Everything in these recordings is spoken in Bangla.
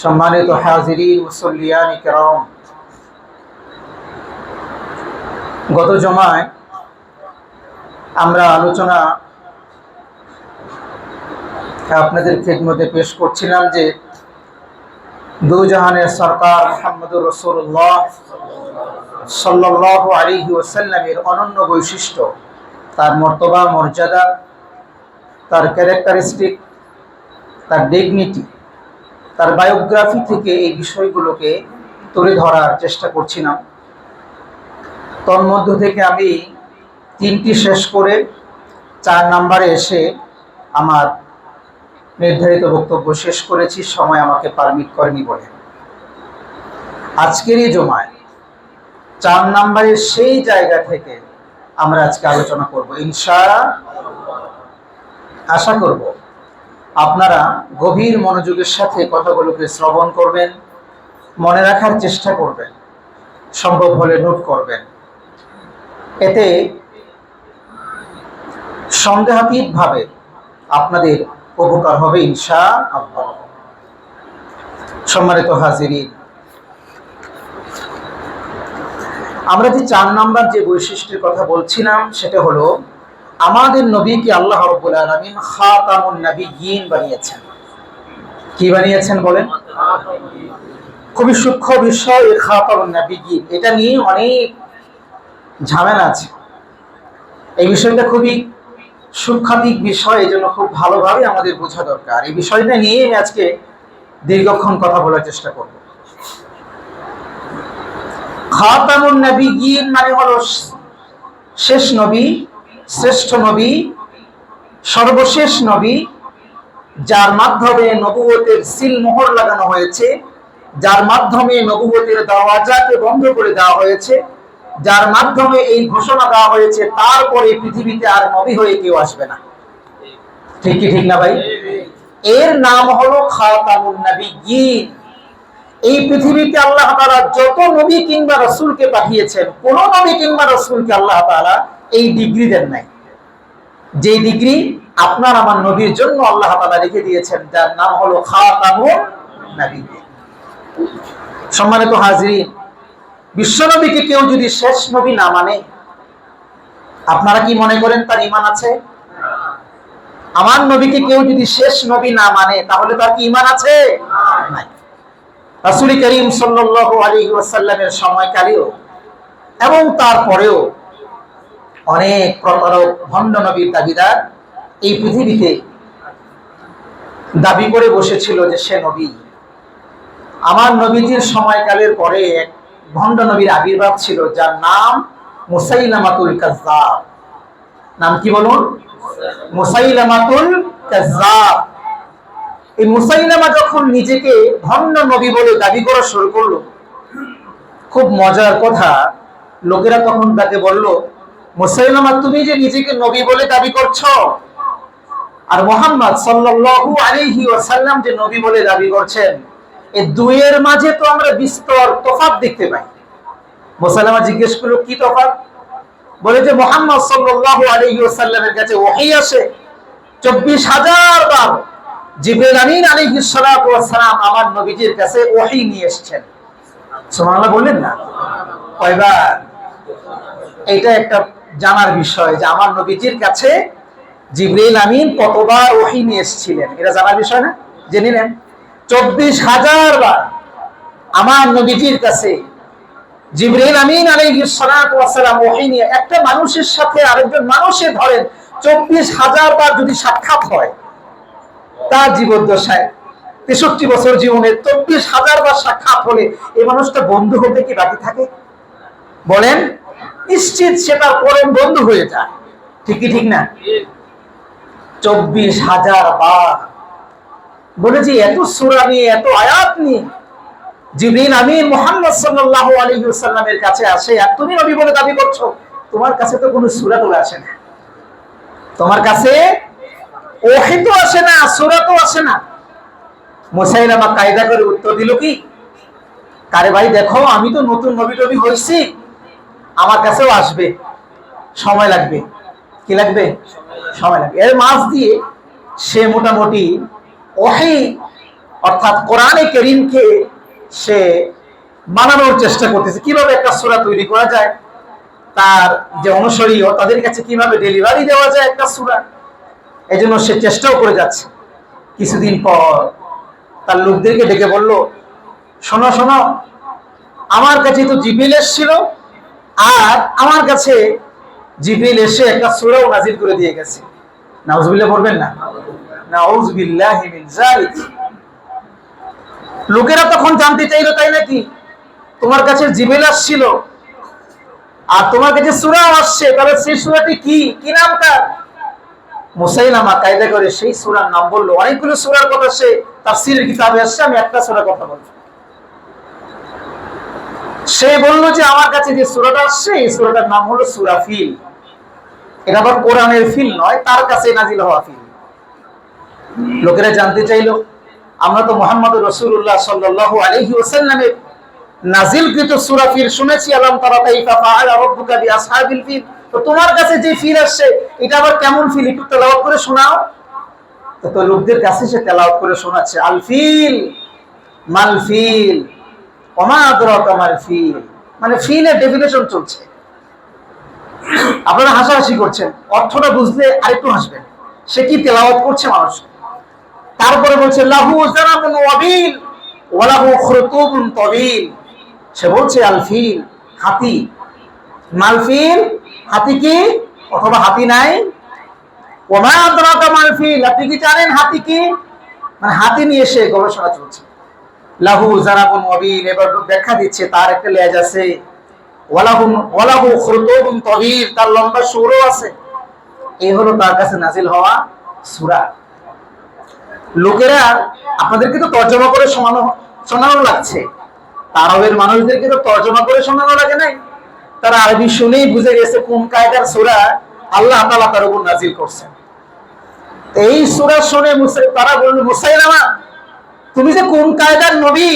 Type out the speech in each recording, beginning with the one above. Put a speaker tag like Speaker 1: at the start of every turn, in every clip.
Speaker 1: সম্মানিত হাজিরিন মুসল্লিয়ান কিরাম, গত জমায় আমরা আলোচনা আপনাদের খেদমতে পেশ করছিলাম যে দু জাহানের সরকার মুহাম্মদুর রাসূলুল্লাহ সাল্লাল্লাহু আলাইহি ওয়াসাল্লামের অনন্য বৈশিষ্ট্য, তার মর্তবা মর্যাদা, তার ক্যারেক্টারিস্টিক, তার ডিগনিটি, তার বায়োগ্রাফি থেকে এই বিষয়গুলোকে তুলে ধরার চেষ্টা করছিলাম। তন্মধ্য থেকে আমি 3টি শেষ করে 4 নম্বরে এসে আমার নির্ধারিত বক্তব্য শেষ করেছি, সময় আমাকে পারমিট করেনি বলে। আজকের এই জমায় 4 নম্বরের সেই জায়গা থেকে আমরা আজকে আলোচনা করব ইনশাআল্লাহ। আশা করব আপনারা গভীর মনোযোগের সাথে কথাগুলোকে শ্রবণ করবেন, মনে রাখার চেষ্টা করবেন, সম্ভব হলে নোট করবেন। এতে সন্দেহাতীতভাবে আপনাদের উপকার হবে ইনশাআল্লাহ। সম্মানিত হাজিরিন, আমরা যে 4 নম্বর যে বৈশিষ্ট্যের কথা বলছিলাম সেটা হলো আমাদের নবীকে আল্লাহ রাব্বুল আলামিন খাতামুন নবিয়্যিন বানিয়েছেন। কি বানিয়েছেন বলেন? খুবই সূক্ষ্ম বিষয় এই খাতামুন নবিয়্যিন, এটা নিয়ে অনেক ঝামেলা আছে। এই বিষয়টা খুবই সূক্ষ্মাতিক বিষয়, এই জন্য খুব ভালোভাবে আমাদের বোঝা দরকার। এই বিষয়টা নিয়ে আমি আজকে দীর্ঘক্ষণ কথা বলার চেষ্টা করব। খাতামুন নবিয়্যিন মানে হলো শেষ নবী, শ্রেষ্ঠ নবী, সর্বশেষ নবী, যার মাধ্যমে নবুয়তের সিল মোহর লাগানো হয়েছে, যার মাধ্যমে নবুয়তের দরওয়াজাকে বন্ধ করে দেওয়া হয়েছে, যার মাধ্যমে এই ঘোষণা দেওয়া হয়েছে তারপরে পৃথিবীতে আর নবী হয়ে কেউ আসবে না। ঠিক কি ঠিক না ভাই? এর নাম হলো খাতামুন নবিয়্যিন। এই পৃথিবীতে আল্লাহ তাআলা যত নবী কিংবা রাসূলকে পাঠিয়েছেন, কোন নবী কিংবা রাসূলকে আল্লাহ তাআলা এই ডিগ্রি দেন নাই। যে ডিগ্রি আপনার আমার নবীর জন্য আল্লাহ তাআলা রেখে দিয়েছেন, যার নাম হলো খাতামুন নবিয়্যিন। সম্মানিত হাজিরিন, বিশ্বনবীকে কেউ যদি শেষ নবী না মানে, আপনারা কি মনে করেন তার ঈমান আছে? আমার নবীকে কেউ যদি শেষ নবী না মানে তাহলে তার কি ঈমান আছে? নাই। রাসূল করিম সাল্লাল্লাহু আলাইহি ওয়াসাল্লামের সময়কালেও এবং তারপরেও অনেক প্রতারক ভণ্ড নবীর দাবিদার এই পৃথিবীতে দাবি করে বসেছিল যে সে নবী। আমার নবীজির সময়কালের পরে এক ভণ্ড নবীর আবির্ভাব ছিল, যার নাম মুসাইলামাতুল কাজ্জাব। নাম কি বলুন? মুসাইলামাতুল কাজ্জাব। এই মুসাইলামা যখন নিজেকে ভণ্ড নবী বলে দাবি করা শুরু করলো, খুব মজার কথা, লোকেরা তখন তাকে বলল, মুসাইলামা তুমি যে নিজেকে নবী বলে দাবি করছো, আর মুহাম্মদ সাল্লাল্লাহু আলাইহি ওয়াসাল্লাম যে নবী বলে দাবি করছেন, এই দুইয়ের মাঝে তো আমরা বিস্তর তফাৎ দেখতে পাই। মুসাইলামা জিজ্ঞেস করলো, কি তফাৎ? বলে যে মুহাম্মদ সাল্লাল্লাহু আলাইহি ওয়াসাল্লামের কাছে ওহী আসে 24,000 বার। জিবরাইল আমিন আলাইহিস সালাতু ওয়াস সালাম আমার নবীজির কাছে ওহী নিয়ে এসেছেন। সুবহানাল্লাহ বললেন না? কয়বার? এটা একটা জানার বিষয় যে আমার নবীজির কাছে জিবরাইল আমিন কতবার ওহী নিয়ে এসেছিলেন, এটা জানার বিষয় না? জেনে নেন। 24,000 বার আমার নবীজির কাছে জিবরাইল আমিন আলাইহিস সালাতু ওয়াস সালাম ওহী নিয়ে। একটা মানুষের সাথে আরেকজন মানুষের ধরেন 24,000 বার যদি সাক্ষাৎ হয়, তার জীবদ্দশায় 63 বছর জীবনে 24,000 বার সাক্ষাৎ হলে এই মানুষটা বন্ধু হতে কি বাকি থাকে? বলেন, নিশ্চিত সেটা পরম বন্ধু হয়ে যায়। ঠিক কি ঠিক না? 24,000 বার বলেছি। এত সূরা নিয়ে, এত আয়াত নিয়ে জিবরিল আমিন মুহাম্মদ সাল্লাল্লাহু আলাইহি ওয়াসাল্লামের কাছে আসে, আর তুমি নবী বলে দাবি করছো। তোমার কাছে তো কোনো সূরা তো আসে না, তোমার কাছে ওহী তো আসে না, সূরা তো আসে না। মুসাইলামা কায়দা করে উত্তর দিল কি, আরে ভাই দেখো, আমি তো নতুন নবী হইছি, আমার কাছেও আসবে, সময় লাগবে। কি লাগবে? সময় লাগবে। এর মাঝ দিয়ে সে মোটামুটি ওহী অর্থাৎ কোরআনে কারীমকে সে বানানোর চেষ্টা করতেছে, কিভাবে একটা সূরা তৈরি করা যায়, তার যে অনুসারী তাদের কাছে কিভাবে ডেলিভারি দেওয়া যায় একটা সূরা, এজন্য সে চেষ্টাও করে যাচ্ছে। কিছুদিন পর তার লোকদেরকে ডেকে বলল, শোনো শোনো, আমার কাছে তো জিবরিল এসেছিল, আর আমার কাছে জিবরিল এসে একটা সূরাও নাজিল করে দিয়ে গেছে। নাউজুবিল্লাহ পড়বেন না? নাউজুবিল্লাহি মিন যালিক। লোকেরা তখন জানতে চাইলো, তাই নাকি, তোমার কাছে জিবরিল আসছিল আর তোমার কাছে সূরাও আসছে, তাহলে সেই সূরাটি কি, কি নাম তার? মুসাইলামা কায়দা করে সেই সূরার নাম বললো। অনেকগুলো সূরার কথা সে তাফসীরের কিতাবে আসছে, আমি একটা সূরার কথা বলবো। সে বলল যে আমার কাছে যে সূরাটা আসছে এই সূরাটার নাম হলো সূরা ফিল। এটা আবার কোরআনের ফিল নয়, তার কাছে নাজিল হওয়া ফিল। লোকেরা জানতে চাইলো, আমরা তো মুহাম্মদুর রাসূলুল্লাহ সাল্লাল্লাহু আলাইহি ওয়াসাল্লামের নাজিলকৃত সূরা ফিল শুনেছি, আলাম তারা কাইফা ফাআলা রাব্বুকা বিআসহাবিল ফিল, তো তোমার কাছে যে ফিল আসছে এটা আবার কেমন ফিল, একটু তেলাওয়াত করে শোনাও। তো লোকদের কাছে সে তেলাওয়াত করে শোনাচ্ছে, আল ফিল মাল ফিল ওমা আদরাকা মাল ফিল, মানে ফিলের ডেফিনেশন চলছে। আপনারা হাসাহাসি করছেন, অর্থটা বুঝলে আরেকটু হাসবেন। সে কি তেলাওয়াত করছে মানুষ, তারপরে বলছে লাহু জানাবুন ওয়াবিল ওয়া লাহু খুরতুবুন তাবিল। সে বলছে আল ফিল, হাতি, মাল ফিল, হাতি কি, অথবা হাতি নাই, ওমা আদরাকা মাল ফিল, আপনি কি জানেন হাতি কি, মানে হাতি নিয়ে সে গবেষণা চলছে। লাহু জানাবুন ওয়াবিল, এবার ব্যাখ্যা দিচ্ছে তার একটা লেজ আছে, ওয়ালাহু খুরতুবুন তাবিল, তার লম্বা সুরও আছে। এই হলো তার কাছে নাজিল হওয়া সূরা। লোকেরা, আপনাদেরকে তো তর্জমা করে শোনানো লাগছে, আরবের মানুষদেরকে তো তর্জমা করে শোনানো লাগে নাই, তারা আরবি শুনেই বুঝে গেছে কোন কায়দার সূরা আল্লাহ তাআলা তার উপর নাজিল করছেন। এই সূরা শুনে তারা বলল, মুসাইলামা তুমি যে কোন কায়দার নবী,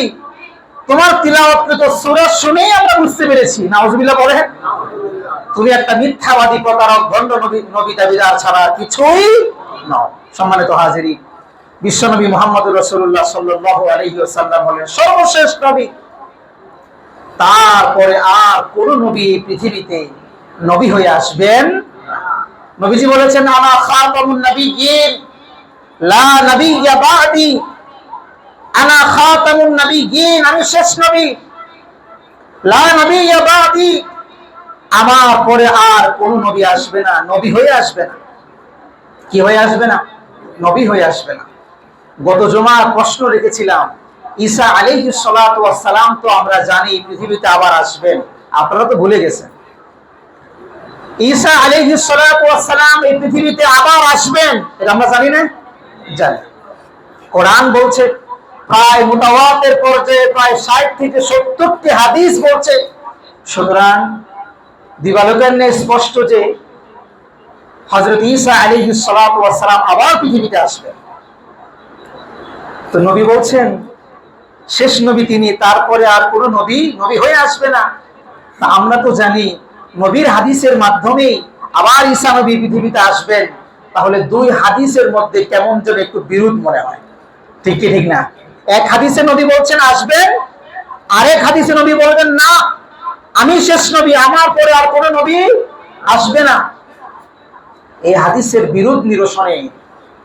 Speaker 1: তোমার তিলাওয়াতকৃত সূরা শুনেই আমরা বুঝতে পেরেছি। নাউজুবিল্লাহ বলে, তুমি একটা মিথ্যাবাদী, প্রতারক, ভণ্ড নবী দাবিদার ছাড়া কিছুই নও। সম্মানিত হাজিরিন, বিশ্বনবী মুহাম্মদুর রাসূলুল্লাহ সাল্লাল্লাহু আলাইহি ওয়াসাল্লাম হলেন সর্বশেষ নবী। তারপরে আর কোন নবী পৃথিবীতে নবী হয়ে আসবেন না। নবীজি বলেছেন, আনা খাতামুন নাবিয়্যিন লা নাবিয়্যা বা'দি, আনা খাতামুন নাবিয়্যিন, আমি শেষ নবী, লা নাবিয়্যা বা'দি, আমার পরে আর কোন নবী আসবে না, নবী হয়ে আসবে না। কি হয়ে আসবে না? নবী হয়ে আসবে না। গত জুমার প্রশ্ন রেখেছিলাম, ঈসা আলাইহিস সালাতু ওয়াস সালাম তো আমরা জানি পৃথিবীতে আবার আসবেন, আপনারা তো ভুলে গেছেন। ঈসা আলাইহিস সালাতু ওয়াস সালাম এই পৃথিবীতে আবার আসবেন, এটা আমরা জানি না? জানি। কোরআন বলছে, প্রায় মুতাওয়াতির পর্যায়ে প্রায় 60 থেকে 70টি হাদিস বলছে। সুতরাং দিবালোকের ন্যায় স্পষ্ট যে হযরত ঈসা আলাইহিস সালাতু ওয়াস সালাম আবার পৃথিবীতে আসবেন। তো নবী বলছেন শেষ নবী তিনি, তারপরে আর কোনো নবী হয়ে আসবে না। আমরা তো জানি নবীর হাদিসের মাধ্যমে আবার ঈসা নবী পৃথিবীতে আসবেন, তাহলে দুই হাদিসের মধ্যে কেমন যেন একটু বিরোধ মনে হয়, ঠিক কি ঠিক না? এক হাদিসে নবী বলছেন আসবেন, আরেক হাদিসে নবী বলবেন না আমি শেষ নবী, আমার পরে আর কোনো নবী আসবে না। এই হাদিসের বিরোধ নিরসনে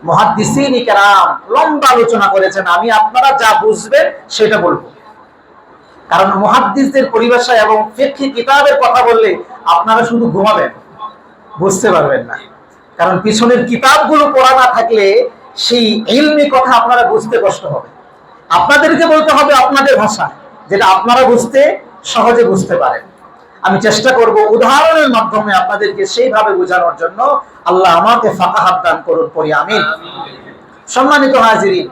Speaker 1: মুহাদ্দিসিন কিরাম লম্বা আলোচনা করেছেন। আমি আপনারা যা বুঝবেন সেটা বলবো, কারণ মুহাদ্দিসদের পরিভাষায় এবং ফিকহি কিতাবের কথা বললে আপনারা শুধু ঘুমাবেন, বুঝতে পারবেন না। কারণ পিছনের কিতাবগুলো পড়া না থাকলে সেই ইলমি কথা আপনারা বুঝতে কষ্ট হবে। আপনাদেরকে বলতে হবে আপনাদের ভাষা, যেটা আপনারা সহজে বুঝতে পারেন। আমি চেষ্টা করব উদাহরণের মাধ্যমে আপনাদেরকে সেইভাবে বোঝানোর জন্য। আল্লাহ আমাকে ফাকাহাত দান করুন, পড়ি আমিন। সম্মানিত হাজিরিন,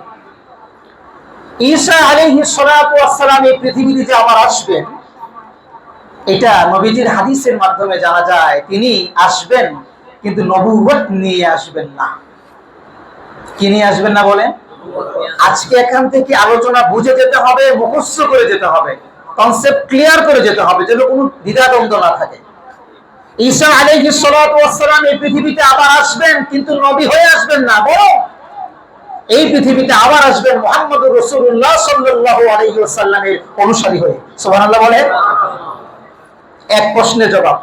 Speaker 1: ঈসা আলাইহিস সালাতু ওয়াস সালাম এই পৃথিবীতে যে আবার আসবেন, এটা নবীজির হাদিসের মাধ্যমে জানা যায়। তিনি আসবেন কিন্তু নবুয়ত নিয়ে আসবেন না। কি নিয়ে আসবেন না বলেন? আজকে এখান থেকে আলোচনা বুঝে যেতে হবে, মুখস্থ করে যেতে হবে, কনসেপ্ট ক্লিয়ার করে যেতে হবে, যেন কোনো দ্বিধাদ্বন্দ্ব না থাকে। ঈসা আলাইহিস সালাতু ওয়াস সালাম এই পৃথিবীতে আবার আসবেন কিন্তু নবী হয়ে আসবেন না, বরং এই পৃথিবীতে আবার আসবেন মুহাম্মদুর রাসূলুল্লাহ সাল্লাল্লাহু আলাইহি ওয়াসাল্লামের অনুসারী হয়ে। সুবহানাল্লাহ বলেন। এক প্রশ্নের জবাব।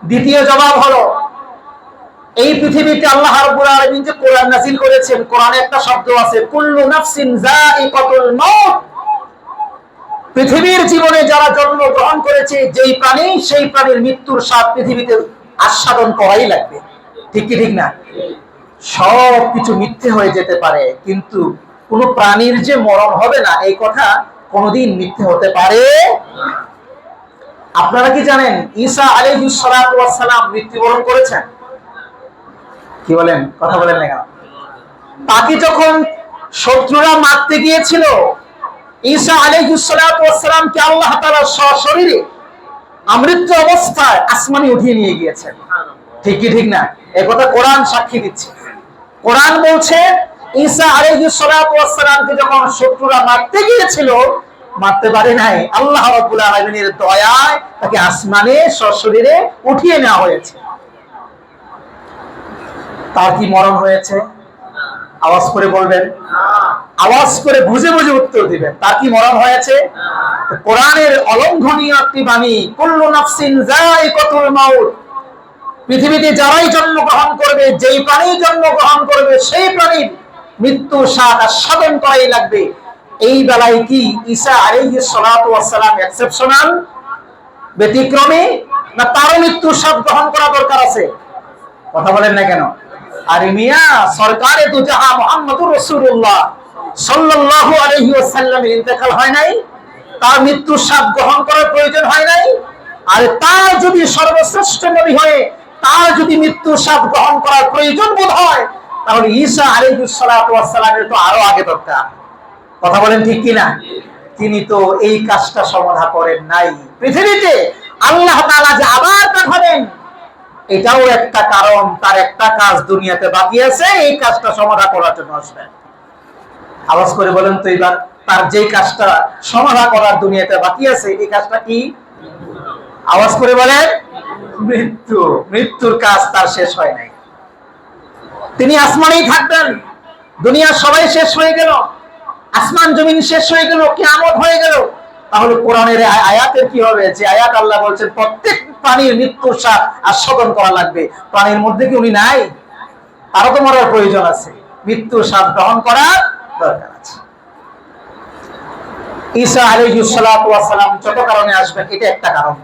Speaker 1: দ্বিতীয় জবাব হলো, এই পৃথিবীতে আল্লাহ রাব্বুল আলামিন যে কোরআন নাযিল করেছেন, কোরআনে একটা শব্দ আছে, কুল্লু নাফসিন যায়িকাতুল মাউত। পৃথিবীর জীবনে যারা জন্মগ্রহণ করেছে, যেই প্রাণী, সেই প্রাণীর মৃত্যুর স্বাদ পৃথিবীতে আস্বাদন করাই লাগবে। ঠিক কি ঠিক না? সব কিছু মিথ্যে হয়ে যেতে পারে, কিন্তু কোন প্রাণীর যে মরণ হবে না, এই কথা কোনোদিন মিথ্যে হতে পারে না। আপনারা কি জানেন ঈসা আলাইহিস সালাতু ওয়াস সালাম মৃত্যুবরণ করেছেন? কি বলেন? কথা বলেন না কেন? তাকে যখন শত্রুরা মারতে গিয়েছিল, ঈসা আলাইহিস সালাতু ওয়াস সালামকে আল্লাহ তাআলা সশরীরে আমৃত্যু অবস্থায় আসমানে উঠিয়ে নিয়ে গিয়েছেন। ঠিক কি ঠিক না? এই কথা কোরআন সাক্ষী দিচ্ছে। কোরআন বলছে ঈসা আলাইহিস সালাতু ওয়াস সালামকে যখন শত্রুরা মারতে গিয়েছিল, মারতে পারে নাই, আল্লাহ রাব্বুল আলামিনের দয়ায় তাকে আসমানে সশরীরে উঠিয়ে নেওয়া হয়েছে। তার কি মরণ হয়েছে? আওয়াজ করে বলবেন, আওয়াজ করে বুঝে বুঝে উত্তর দিবেন। তার কি মরণ হয়েছে? কোরআনের অলঙ্ঘনীয় একটি বাণী, কুল্লু নাফসিন যায়িকাতুল মাউত। পৃথিবীতে যারাই জন্মগ্রহণ করবে, যেই প্রাণী জন্মগ্রহণ করবে, সেই প্রাণীর মৃত্যু স্বাদ আস্বাদন করাই লাগবে। এই বেলায় কি ঈসা আলাইহিস সালাতু ওয়াস সালাম এক্সেপশনাল, ব্যতিক্রমী, না তারও মৃত্যুর স্বাদ গ্রহণ করা দরকার আছে? কথা বলেন না কেন? আরে মিয়া, সরকারে দু জাহান মুহাম্মদুর রাসূলুল্লাহ সাল্লাল্লাহু আলাইহি ওয়াসাল্লামের ইন্তেকাল হয় নাই? তার মৃত্যুর স্বাদ গ্রহণ করার প্রয়োজন হয় নাই? আরে তার যদি সর্বশ্রেষ্ঠ নবী হয়ে তার যদি মৃত্যুর স্বাদ গ্রহণ করার প্রয়োজন বোধ হয়, তাহলে ঈসা আলাইহিস সালাতু ওয়াস সালামের তো আরো আগে দরকার। কথা বলেন ঠিক কি না? তিনি তো এই কাজটা সমাধা করেন নাই। পৃথিবীতে আল্লাহ তাআলা যে আবার পাঠাবেন, এটাও একটা কারণ। তার একটা কাজ দুনিয়াতে বাকি আছে, এই কাজটা সমাধা করার জন্য আসবেন। আওয়াজ করে বলেন তো এবার, তার যে কাজটা সমাধা করার দুনিয়াতে বাকি আছে, এই কাজটা কি? আওয়াজ করে বলেন, মৃত্যু। মৃত্যুর কাজ তার শেষ হয় নাই। তিনি আসমানেই থাকবেন। দুনিয়ার সবাই শেষ হয়ে গেল, আসমান জমিন শেষ হয়ে গেল, কিয়ামত হয়ে গেল, তাহলে কোরআনের আয়াতের কি হবে? যে আয়াত আল্লাহ বলছেন প্রত্যেক প্রাণীর মৃত্যুর স্বাদ আস্বাদন করা লাগবে, প্রাণীর মধ্যে কি উনি নাই? তারও তো মরার প্রয়োজন আছে, মৃত্যুর স্বাদ গ্রহণ করার দরকার আছে। ঈসা আলাইহিস সালাতু ওয়াস সালাম যত কারণে আসবেন, এটা একটা কারণ।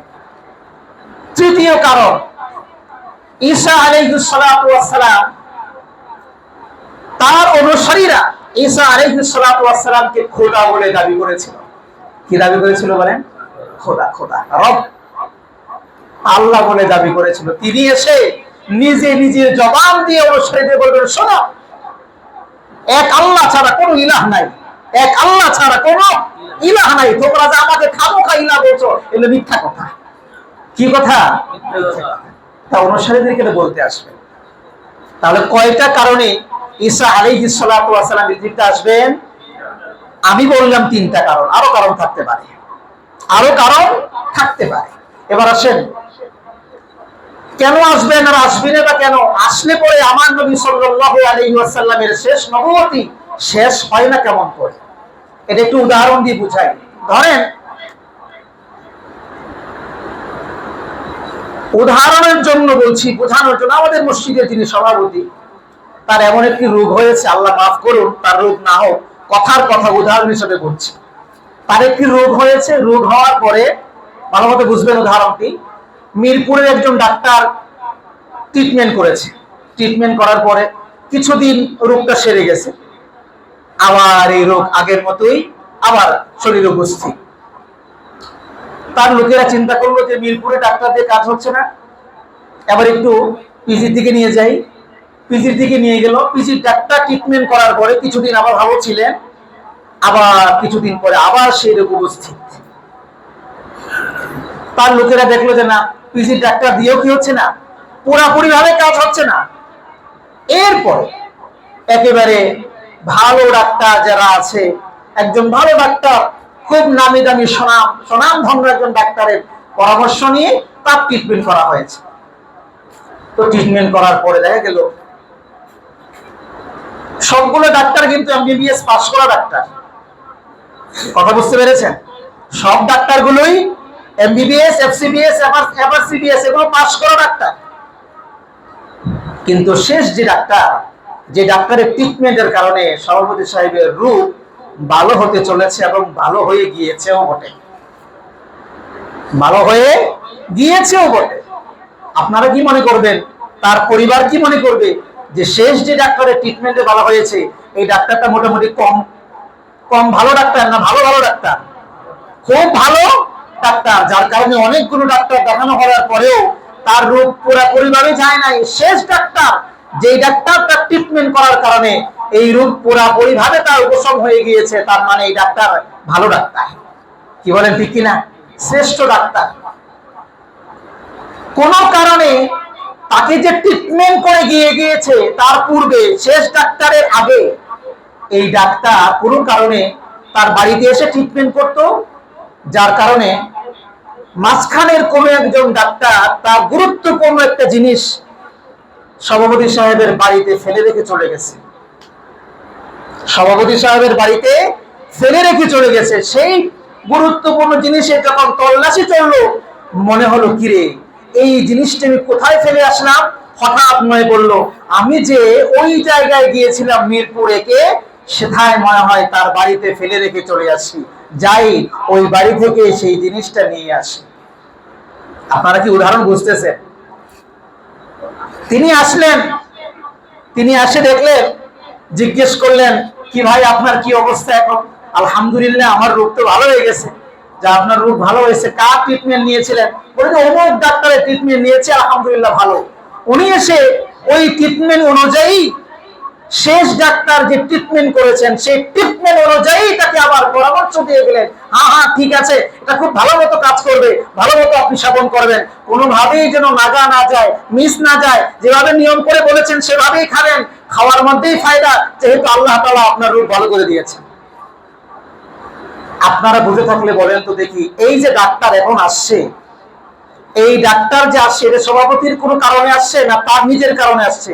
Speaker 1: তৃতীয় কারণ, ঈসা আলাইহিস সালাতু ওয়াস সালাম, তার অনুসারীরা ঈসা আলাইহিস সালাতু ওয়াস সালামকে খোদা বলে দাবি করেছিল। কি দাবি করেছিল বলেন? খোদা, খোদা, রব, আল্লাহ বলে দাবি করেছিল। তিনি এসে নিজে নিজের জবান দিয়ে অনুসারীদের বলবেন, শোনো, এক আল্লাহ ছাড়া কোনো ইলাহ নাই, এক আল্লাহ ছাড়া কোনো ইলাহ নাই। তোমরা যে আমাকে খামোখা ইলাহ বলছো, এগুলো মিথ্যা কথা। কি কথা? তা অনুসারীদেরকে বলতে আসবে। তাহলে কয়টা কারণে ঈসা আলাইহিস সালাতু ওয়াস সালাম পৃথিবীতে আসবেন? আমি বললাম তিনটা কারণ, আরো কারণ থাকতে পারে, আরো কারণ থাকতে পারে। এবার আসেন, কেন আসবেন আর আসবেন বা কেন? আসলে পরে আমার নবী সাল্লাল্লাহু আলাইহি ওয়াসাল্লামের শেষ নবুয়তি শেষ হয় না কেমন করে? এটা একটু উদাহরণ দিয়ে বুঝাই। ধরেন, উদাহরণের জন্য বলছি, বোঝানোর জন্য। আমাদের মসজিদের যিনি সভাপতি, তার এমন একটি রোগ হয়েছে, আল্লাহ মাফ করুন, তার রোগ না হোক, কথার কথা উদাহরণ হিসেবে বলছি। তার একটি রোগ হয়েছে, রোগ হওয়ার পরে, ভালো মতো বুঝবেন উদাহরণটি, মিরপুরের একজন ডাক্তার ট্রিটমেন্ট করেছে। ট্রিটমেন্ট করার পরে কিছুদিন রোগটা সেরে গেছে, আবার এই রোগ আগের মতোই আবার শরীরে উপস্থিত। তার লোকেরা চিন্তা করলো যে মিরপুরে ডাক্তার দিয়ে কাজ হচ্ছে না, এবার একটু পিজির দিকে নিয়ে যাই। পিজির দিকে নিয়ে গেল। পিজির ডাক্তার ট্রিটমেন্ট করার পরে কিছুদিন আবার ভালো ছিলেন, আবার কিছুদিন পরে আবার সেই রোগ উপস্থিত। তার লোকেরা দেখলো যে না, পিজির ডাক্তার দিয়েও কি হচ্ছে না, পুরাপুরি ভাবে কাজ হচ্ছে না। এরপরে একেবারে ভালো ডাক্তার যারা আছে, একজন ভালো ডাক্তার, খুব নামি দামি সুনাম ধন্য একজন ডাক্তারের পরামর্শ নিয়ে তার ট্রিটমেন্ট করা হয়েছে। তো ট্রিটমেন্ট করার পরে দেখা গেল সবগুলো ডাক্তার কিন্তু এমবিবিএস পাস করা ডাক্তার। কথা বুঝতে পেরেছেন? সব ডাক্তারগুলোই এমবিবিএস, এফসিবিএস, এফআরসিবিএস এগুলো পাস করা ডাক্তার। কিন্তু শেষ যে ডাক্তার, যে ডাক্তারের ট্রিটমেন্টের কারণে সভাপতি সাহেবের রূপ ভালো হতে চলেছে এবং ভালো হয়ে গিয়েছেও বটে, ভালো হয়ে গিয়েছেও বটে। আপনারা কি মনে করবেন, তার পরিবার কি মনে করবে যে শেষ যে ডাক্তারের ট্রিটমেন্টে ভালো হয়েছে এই ডাক্তারটা মোটামুটি কম কম ভালো ডাক্তার না ভালো ভালো ডাক্তার? খুব ভালো ডাক্তার, যার কারণে অনেকগুলো ডাক্তার দেখানো হওয়ার পরেও তার রোগ পুরোপুরিভাবে যায় নাই। শেষ ডাক্তার, যে ডাক্তার তার ট্রিটমেন্ট করার কারণে এই রোগ পুরোপুরিভাবে তার উপশম হয়ে গিয়েছে, তার মানে এই ডাক্তার ভালো ডাক্তার। কি বলেন, ঠিক কিনা? শ্রেষ্ঠ ডাক্তার। কোন কারণে তাকে যে ট্রিটমেন্ট করে গিয়েছে তার পূর্বে, শেষ ডাক্তারের আগে এই ডাক্তার কোনো কারণে তার বাড়িতে এসে ট্রিটমেন্ট করত, যার কারণে মাঝখানের কোন একজন ডাক্তার তার গুরুত্বপূর্ণ একটা জিনিস সভাপতি সাহেবের বাড়িতে ফেলে রেখে চলে গেছে। সভাপতি সাহেবের বাড়িতে ফেলে রেখে চলে গেছে। সেই গুরুত্বপূর্ণ জিনিসে যখন তল্লাশি চললো, মনে হলো কিরে এই জিনিসটা আমি কোথায় ফেলে আসলাম। হঠাৎ মনে পড়লো আমি যে ওই জায়গায় গিয়েছিলাম মিরপুরে, কে সেথায় মনে হয় তার বাড়িতে ফেলে রেখে চলে আসি, যাই ওই বাড়ি থেকে সেই জিনিসটা নিয়ে আসি। আপনারা কি উদাহরণ বুঝতেছেন? তিনি আসলেন, তিনি আসে দেখলেন, জিজ্ঞেস করলেন কি ভাই আপনার কি অবস্থা এখন? আলহামদুলিল্লাহ আমার রোগ তো ভালো হয়ে গেছে। যা আপনার রোগ ভালো হয়েছে, কার ট্রিটমেন্ট নিয়েছিলেন? বলে অমুক ডাক্তারের ট্রিটমেন্ট নিয়েছে, আলহামদুলিল্লাহ ভালো। উনি এসে ওই ট্রিটমেন্ট অনুযায়ী, শেষ ডাক্তার যে ট্রিটমেন্ট করেছেন সেই ট্রিটমেন্ট অনুযায়ী তাকে আবার পরামর্শ দিয়ে গেলেন, হ্যাঁ হ্যাঁ ঠিক আছে, এটা খুব ভালো মতো কাজ করবে, ভালো মতো আপনি সেবন করবেন, কোনোভাবেই যেন নাগা না যায়, মিস না যায়, যেভাবে নিয়ম করে বলেছেন সেভাবেই খাবেন, খাওয়ার মধ্যেই ফায়দা, যেহেতু আল্লাহ তাআলা আপনার রোগ ভালো করে দিয়েছেন। আপনারা বুঝে থাকলে বলেন তো দেখি, এই যে ডাক্তার এখন আসছে, এই ডাক্তার যে আসছে এটা সভাপতির কোনো কারণে আসছে না তার নিজের কারণে আসছে?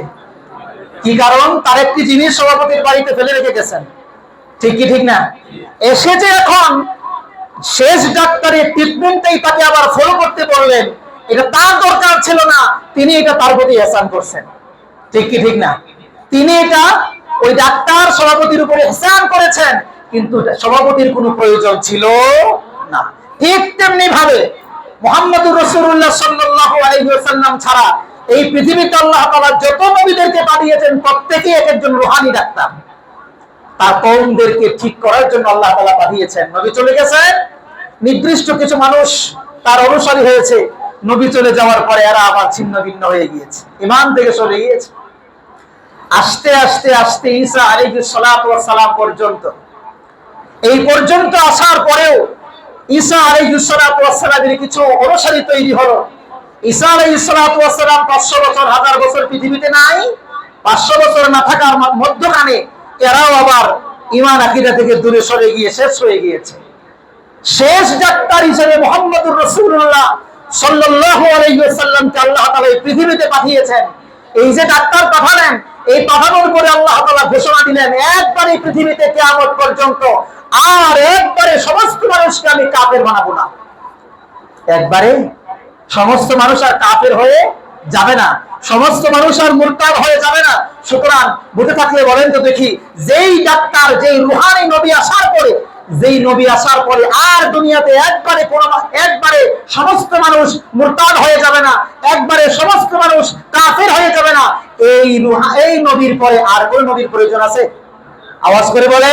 Speaker 1: কি কারণ? তার একটি জিনিস সভাপতির বাড়িতে ফেলে রেখে গেছেন, ঠিক কি ঠিক না? এসে যে এখন শেষ ডাক্তারের ট্রিটমেন্টটাই তাকে আবার ফলো করতে বললেন, এটা তার দরকার ছিল না, তিনি এটা তার প্রতি এহসান করছেন, ঠিক কি ঠিক না? তিনি এটা ওই ডাক্তার সভাপতির উপরে এহসান করেছেন, কিন্তু সভাপতির কোনো প্রয়োজন ছিল না। ঠিক তেমনি ভাবে মুহাম্মদুর রাসূলুল্লাহ সাল্লাল্লাহু আলাইহি ওয়াসাল্লাম ছাড়া এই পৃথিবীতে আল্লাহ তাআলা যত নবীদেরকে পাঠিয়েছেন প্রত্যেকেই এক একজন রূহানি ডাক্তার। তার কওমদেরকে ঠিক করার জন্য আল্লাহ তাআলা পাঠিয়েছেন। নবী চলে গেছেন, নির্দিষ্ট কিছু মানুষ তার অনুসারী হয়েছে, নবী চলে যাওয়ার পরে এরা আবার ছিন্ন ভিন্ন হয়ে গিয়েছে, ঈমান থেকে সরে গিয়েছে। আস্তে আস্তে আস্তে ঈসা আলাইহিস সালাতু ওয়াস সালাম পর্যন্ত, এই পর্যন্ত আসার পরেও ঈসা আলাইহিস সালাতু ওয়াস সালামের কিছু অনুসারী তৈরি হলো। ঈসা আলাইহিস সালাতু ওয়াস সালাম 500 বছর, 1000 বছর পৃথিবীতে নাই। 500 বছর না থাকার মধ্যখানে এরাও আবার ঈমান আকীদা থেকে দূরে সরে গিয়ে শেষ হয়ে গিয়েছে। শেষ ডাক্তার হিসেবে মুহাম্মদুর রাসূলুল্লাহ সাল্লাল্লাহু আলাইহি ওয়াসাল্লামকে আল্লাহ তাআলা এই পৃথিবীতে পাঠিয়েছেন। এই যে ডাক্তার পাঠালেন, এই পাঠানোর পরে আল্লাহ তাআলা ঘোষণা দিলেন, একবারে পৃথিবীতে কিয়ামত পর্যন্ত আর একবারে সমস্ত মানুষকে আমি কাফের বানাবো না। একবারে সমস্ত মানুষ আর কাফের হয়ে যাবে না, সমস্ত মানুষ আর মুরতাদ হয়ে যাবে না। সুতরাং বুঝে থাকলে বলেন তো দেখি, যেই ডাক্তার, যেই রূহানি নবী আসার পরে, যেই নবী আসার পরে আর দুনিয়াতে একবারে সমস্ত মানুষ মুরতাদ হয়ে যাবে না, একবারে সমস্ত মানুষ কাফের হয়ে যাবে না, এই নবীর পরে আর কোন নবীর প্রয়োজন আছে? আওয়াজ করে বলে,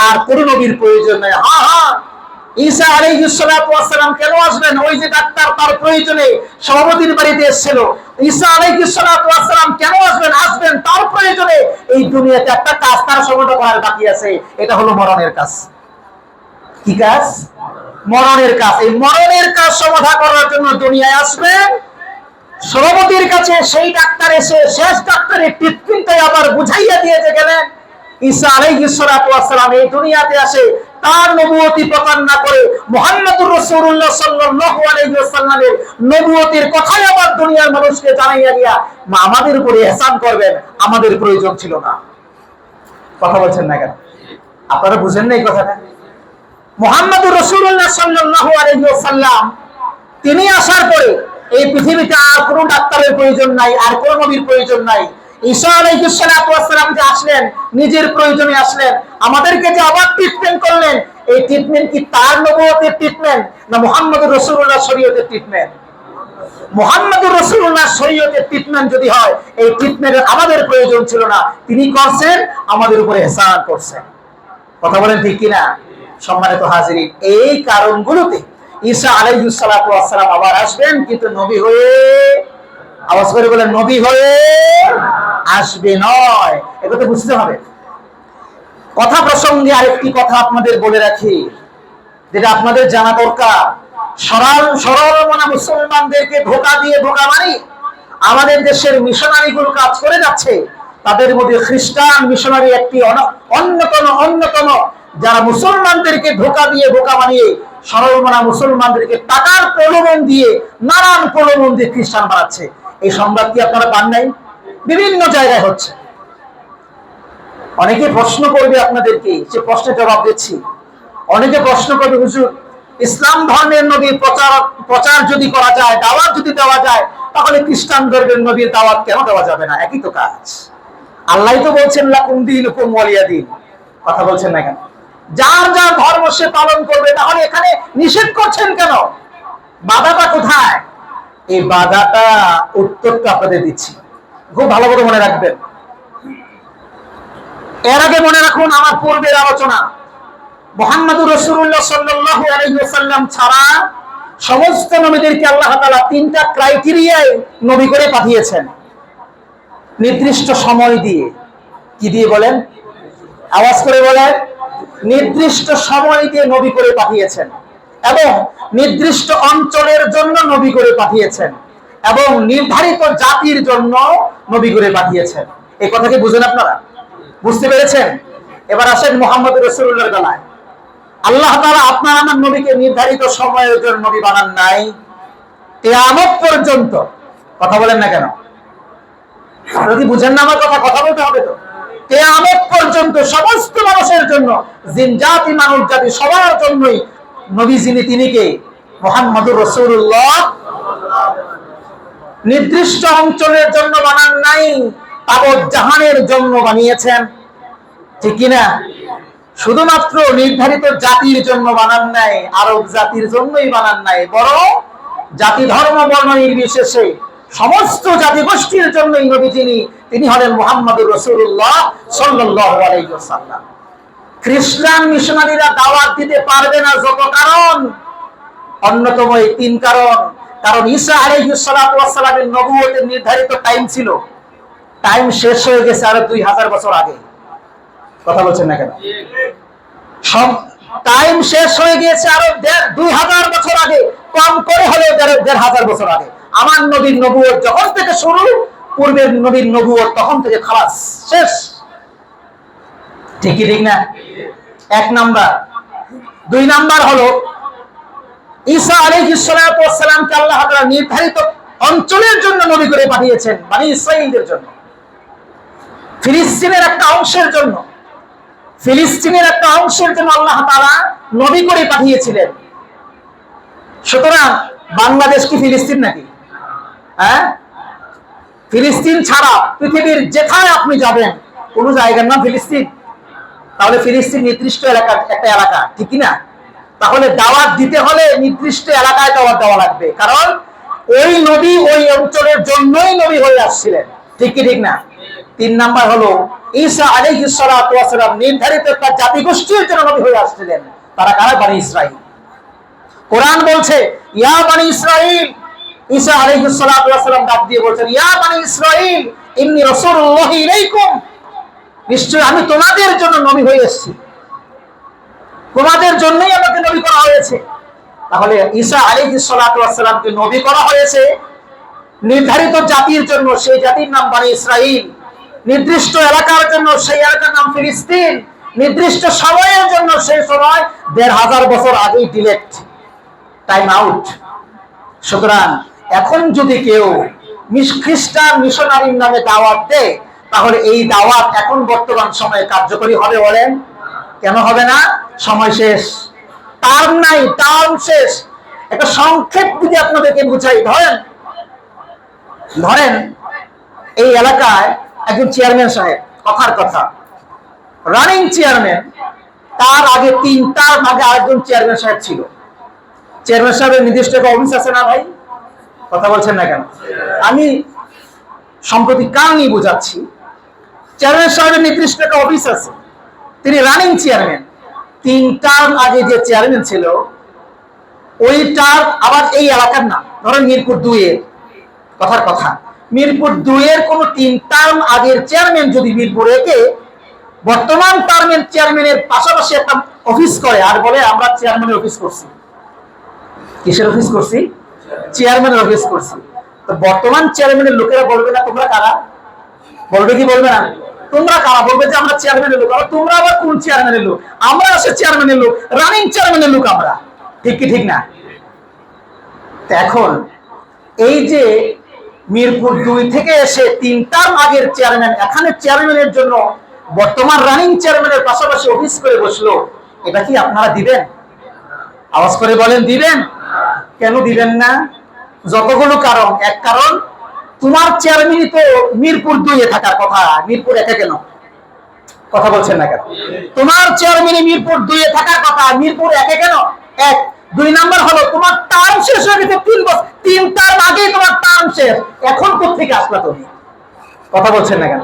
Speaker 1: আর কোন নবীর প্রয়োজন নেই। হ্যাঁ হ্যাঁ, ঈসা আলাইহিস সালাতু ওয়াস সালাম কেন আসবেন? ওই যে ডাক্তার তার প্রয়োজনে সভাপতির বাড়িতে এসেছিল। ঈসা আলাইহিস সালাতু ওয়াস সালাম কেন আসবেন? আসবেন তার প্রয়োজনে। এই দুনিয়াতে একটা কাজ তার সমাধা করার বাকি আছে, এটা হলো মরণের কাজ। কি কাজ? মরণের কাজ। এই মরণের কাজ সমাধা করার জন্য দুনিয়ায় আসবেন সভাপতির কাছে। সেই ডাক্তার এসে শেষ ডাক্তারের ট্রিটমেন্টটাই আবার বুঝাইয়া দিয়ে গেলেন। ঈসা আলাইহিস সালাতু ওয়াস সালাম এই দুনিয়াতে আসে তার নবুয়তি প্রচার না করে মুহাম্মদুর রাসূলুল্লাহ সাল্লাল্লাহু আলাইহি ওয়াসাল্লামের নবুয়তির কথাই আবার দুনিয়ার মানুষকে জানাইয়া দিয়া আমাদের উপরে ইহসান করবেন, আমাদের প্রয়োজন ছিল না। কথা বলছেন না কেন? আপনারা বুঝেন না এই কথাটা? মুহাম্মদুর রাসূলুল্লাহ সাল্লাল্লাহু আলাইহি ওয়াসাল্লাম তিনি আসার পরে এই পৃথিবীতে আর কোনো ডাক্তারের প্রয়োজন নাই, আর কোনো নবীর প্রয়োজন নাই। ঈসা আলাইহিস সালাতু ওয়াস সালাম যে আসলেন, নিজের প্রয়োজনে আসলেন, আমাদেরকে যে আবার ট্রিটমেন্ট করলেন, এই ট্রিটমেন্ট কি তার নবুয়তের ট্রিটমেন্ট না মুহাম্মদুর রাসূলুল্লাহ শরীয়তের ট্রিটমেন্ট? মুহাম্মদুর রাসূলুল্লাহ শরীয়তের ট্রিটমেন্ট যদি হয়, এই ট্রিটমেন্টের আমাদের প্রয়োজন ছিল না, তিনি করছেন, আমাদের উপরে ইহসান করছেন। কথা বলেন ঠিক কিনা? সম্মানিত হাজিরিন, এই কারণগুলোতে ঈসা আলাইহিস সালাতু ওয়াস সালাম আবার আসবেন, কিন্তু নবী হয়ে, আওয়াজ করে বলেন, নবী হয়ে আসবে নয়। এটা বুঝতে হবে। কথা প্রসঙ্গে আরেকটি কথা আপনাদের বলে রাখি, যেটা আপনাদের জানা দরকার। সরল মনা মুসলমানদেরকে ধোঁকা দিয়ে ধোঁকা মারি আমাদের দেশের মিশনারি গুলো কাজ করে যাচ্ছে। তাদের মধ্যে খ্রিস্টান মিশনারি একটি অন্যতম, যারা মুসলমানদেরকে ধোঁকা দিয়ে ধোঁকা বানিয়ে সরল মনা মুসলমানদেরকে টাকার প্রলোভন দিয়ে, নানান প্রলোভন দিয়ে খ্রিস্টান বানাচ্ছে। এই সংবাদ কি আপনারা পান নাই? বিভিন্ন জায়গায় হচ্ছে। অনেকে প্রশ্ন করবে আপনাদেরকে, সে প্রশ্নের জবাব দিচ্ছি। অনেকে প্রশ্ন করবে, হুজুর ইসলাম ধর্মের নবীর প্রচার যদি করা যায়, দাওয়াত যদি দেওয়া যায়, তাহলে খ্রিস্টান ধর্মের নবীর দাওয়াত কেন দেওয়া যাবে না? একই তো কাজ। আল্লাহ তো বলছেন লাকুম দীনুকুম ওয়ালিয়া দীন। কথা বলছেন না কেন? যার যার ধর্ম সে পালন করবে, তাহলে এখানে নিষেধ করছেন কেন? বাধাটা কোথায়? এই বাধাটা উত্তরটা আপনাদের দিচ্ছি, খুব ভালো করে মনে রাখবেন। এর আগে মনে রাখুন আমার পূর্বের আলোচনা, মুহাম্মদুর রাসূলুল্লাহ সাল্লাল্লাহু আলাইহি ওয়াসাল্লাম ছাড়া সমস্ত নবীদেরকে আল্লাহ তাআলা তিনটা ক্রাইটেরিয়ায় নবী করে পাঠিয়েছেন, নির্দিষ্ট সময় দিয়ে। কি দিয়ে বলেন? আওয়াজ করে বলেন। নির্দিষ্ট সময় দিয়ে নবী করে পাঠিয়েছেন, এবং নির্দিষ্ট অঞ্চলের জন্য নবী করে পাঠিয়েছেন, এবং নির্ধারিত জাতির জন্য নবী করে পাঠিয়েছেন। এই কথা কি বুঝেন আপনারা? বুঝতে পেরেছেন? এবার আসেন মুহাম্মদুর রাসূলুল্লাহর বেলায়। আল্লাহ তাআলা আপনার আমার নবীকে নির্ধারিত সময়ের জন্য নবী বানান নাই, কিয়ামত পর্যন্ত। কথা বলেন না কেন? যদি বুঝেন না আমার কথা, কথা বলতে হবে তো। কিয়ামত পর্যন্ত সমস্ত মানুষের জন্য, জিন জাতি মানব জাতি সবার জন্যই নবী যিনি, তিনি কে? মুহাম্মদুর রাসূলুল্লাহ। নির্দিষ্ট অঞ্চলের জন্য বানান নাই, তাবৎ জাহানের জন্য বানিয়েছেন। ঠিক কিনা? শুধুমাত্র নির্ধারিত জাতির জন্য বানান নাই, আরব জাতির জন্যই বানান নাই, বরং জাতি ধর্ম বর্ণ নির্বিশেষে সমস্ত জাতি গোষ্ঠীর জন্যই নবী তিনি হলেন মুহাম্মদুর রাসূলুল্লাহ সাল্লাল্লাহু আলাইহি ওয়াসাল্লাম। খ্রিস্টান মিশনারিরা দাওয়াত দিতে পারবে না, যত কারণ, অন্যতম এই তিন কারণ। কারণ ঈসা আলাইহিস সালাতু ওয়াস সালামের নবুয়তের নির্ধারিত টাইম ছিল, টাইম শেষ হয়ে গেছে আরো 2000 বছর আগে। কথা বলছেন না কেন? টাইম শেষ হয়ে গিয়েছে আরো 2000 বছর আগে, কম করে হলেও 1500 বছর আগে। আমার নবীর নবুয়ত যখন থেকে শুরু, পূর্বের নবীর নবুয়ত তখন থেকে খালাস, শেষ। ঠিক না? এক নাম্বার। দুই নাম্বার হলো ঈসা আলাইহিস সালাতু ওয়াস সালামকে আল্লাহ তাআলা নির্ধারিত অঞ্চলের জন্য নবী করে পাঠিয়েছেন, বনি ইসরাঈলদের জন্য, ফিলিস্তিনের একটা অংশের জন্য। ফিলিস্তিনের একটা অংশের জন্য আল্লাহ তাআলা নবী করে পাঠিয়েছিলেন। সুতরাং বাংলাদেশ কি ফিলিস্তিন নাকি? হ্যাঁ, ফিলিস্তিন ছাড়া পৃথিবীর যেখানে আপনি যাবেন, কোন জায়গার নাম ফিলিস্তিন? তাহলে ফিলিস্তিন নির্দিষ্ট এলাকা, একটা এলাকা, ঠিক না? তাহলে দাওয়াত দিতে হলে নির্দিষ্ট এলাকায় দাওয়াত দেওয়া লাগবে, কারণ ওই নবী ওই অঞ্চলের জন্যই নবী হয়ে আসছিলেন। ঠিক কি ঠিক না? তিন নাম্বার হলো ঈসা আলাইহিস সালাতু ওয়াস সালাম নির্ধারিত একটা জাতিগোষ্ঠীর জন্য নবী হয়ে আসছিলেন। তারা কারা? বনি ইসরাঈল। কোরআন বলছে ইয়া বনি ইসরাঈল, ঈসা আলাইহিস সালাতু ওয়াস সালাম ডাক দিয়ে বলছেন ইয়া বনি ইসরাঈল ইন্নী রাসূলুল্লাহি ইলাইকুম, নিশ্চয় আমি তোমাদের জন্য নবী হয়ে এসেছি, তোমাদের জন্যই আমাকে নবী করা হয়েছে। তাহলে ঈসা আলাইহিস সালাতু ওয়াস সালামকে নবী করা হয়েছে নির্ধারিত জাতির জন্য, সেই জাতির নাম বনি ইসরাঈল। নির্দিষ্ট এলাকার জন্য, সেই এলাকার নাম ফিলিস্তিন। নির্দিষ্ট সময়ের জন্য, সেই সময় 1500 বছর আগেই ডিলেট, টাইম আউট। সুতরাং এখন যদি কেউ খ্রিস্টান মিশনারির নামে দাওয়াত দেয়, তাহলে এই দাওয়াত এখন বর্তমান সময়ে কার্যকরী হবে বলেন? কেন হবে না? সময় শেষ, টার্ম নাই, টার্ম শেষ। একটা সংক্ষেপ যদি আপনাদেরকে বুঝাই, ধরেন এই এলাকায় একজন চেয়ারম্যান সাহেব, কথার কথা রানিং চেয়ারম্যান, তার আগে 3 টার্ম আগে আরেকজন চেয়ারম্যান সাহেব ছিল। চেয়ারম্যান সাহেবের নির্দিষ্ট একটা অফিস আছে না ভাই? কথা বলছেন না কেন? আমি সম্প্রতি কারণ নিয়ে বোঝাচ্ছি। চেয়ারম্যান সাহেবের নির্দিষ্ট একটা অফিস আছে, তিনি রানিং চেয়ারম্যান। 3 টার্ম আগে যে চেয়ারম্যান ছিল, ওই টার্ম আবার এই এলাকার না, ধরেন মিরপুর 2 এর, কথার কথা মিরপুর 2 এর কোন 3 টার্ম আগের চেয়ারম্যান যদি মিরপুর 1 এ বর্তমান টার্মের চেয়ারম্যানের পাশাপাশি একটা অফিস করে আর বলে আমরা চেয়ারম্যানের অফিস করছি। কিসের অফিস করছি? চেয়ারম্যানের অফিস করছি। তো বর্তমান চেয়ারম্যানের লোকেরা বলবে না তোমরা কারা? বলবে কি বলবে না? তোমরা কারা? বলবে যে আমরা চেয়ারম্যানের লোক। আবার তোমরা আবার কোন চেয়ারম্যানের লোক? আমরা আসলে চেয়ারম্যানের লোক, রানিং চেয়ারম্যানের লোক আমরা। ঠিক কি ঠিক না? এখন এই যে মিরপুর 2 থেকে এসে 3 টার্ম আগের চেয়ারম্যান এখানে চেয়ারম্যানের জন্য বর্তমান রানিং চেয়ারম্যানের পাশাপাশি অফিস করে বসলো, এটা কি আপনারা দিবেন? আওয়াজ করে বলেন, দিবেন? কেন দিবেন না? যতগুলো কারণ। এক কারণ, তোমার চেয়ারম্যানই তো মিরপুর 2 এ থাকার কথা, মিরপুর 1 এ কেন? কথা বলছেন না কেন? তোমার চেয়ারম্যানই মিরপুর 2 এ থাকার কথা, মিরপুর 1 এ কেন? 1 2 নাম্বার হলো তোমার টার্ম শেষ হয়ে গেছে 3 বছর, 3 টার্ম আগেই তোমার টার্ম শেষ, এখন কোত্থেকে আসলা তুমি? কথা বলছেন না কেন?